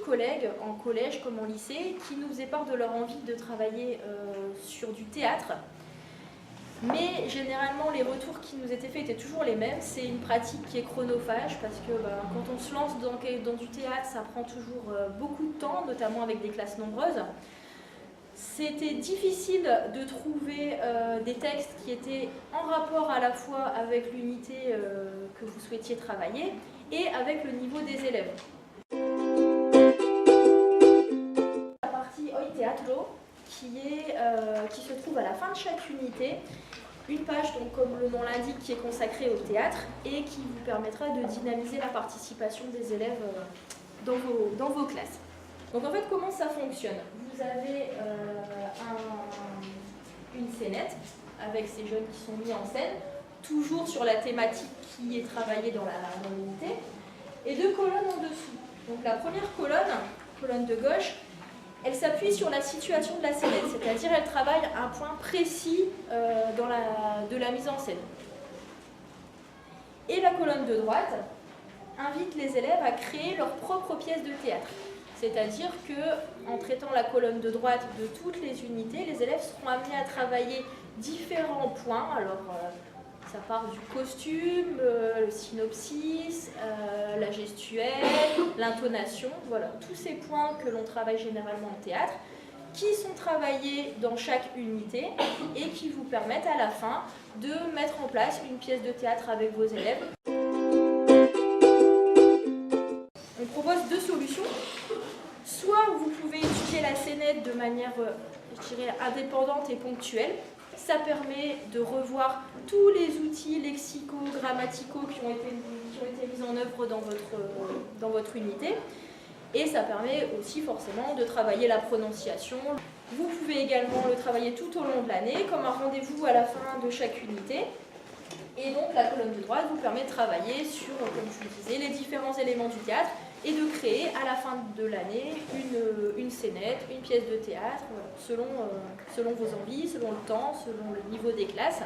collègues en collège comme en lycée qui nous faisaient part de leur envie de travailler sur du théâtre. Mais généralement, les retours qui nous étaient faits étaient toujours les mêmes. C'est une pratique qui est chronophage parce que quand on se lance dans du théâtre, ça prend toujours beaucoup de temps, notamment avec des classes nombreuses. C'était difficile de trouver des textes qui étaient en rapport à la fois avec l'unité que vous souhaitiez travailler et avec le niveau des élèves. La partie Oi Teatro, qui se trouve à la fin de chaque unité, une page, donc, comme le nom l'indique, qui est consacrée au théâtre et qui vous permettra de dynamiser la participation des élèves dans vos classes. Donc en fait, comment ça fonctionne? Vous avez une scénette avec ces jeunes qui sont mis en scène, toujours sur la thématique qui est travaillée dans l'unité, et deux colonnes en dessous. Donc la première colonne de gauche, elle s'appuie sur la situation de la scénette, c'est-à-dire elle travaille un point précis de la mise en scène. Et la colonne de droite invite les élèves à créer leur propre pièce de théâtre. C'est-à-dire qu'en traitant la colonne de droite de toutes les unités, les élèves seront amenés à travailler différents points. Alors, ça part du costume, le synopsis, la gestuelle, l'intonation, voilà, tous ces points que l'on travaille généralement en théâtre, qui sont travaillés dans chaque unité et qui vous permettent à la fin de mettre en place une pièce de théâtre avec vos élèves. On propose deux solutions. Soit vous pouvez étudier la scénette de manière, je dirais, indépendante et ponctuelle. Ça permet de revoir tous les outils lexicaux, grammaticaux qui ont été mis en œuvre dans votre unité. Et ça permet aussi forcément de travailler la prononciation. Vous pouvez également le travailler tout au long de l'année, comme un rendez-vous à la fin de chaque unité. Et donc la colonne de droite vous permet de travailler sur, comme je le disais, les différents éléments du théâtre et de créer à la fin de l'année une scénette, une pièce de théâtre, selon vos envies, selon le temps, selon le niveau des classes.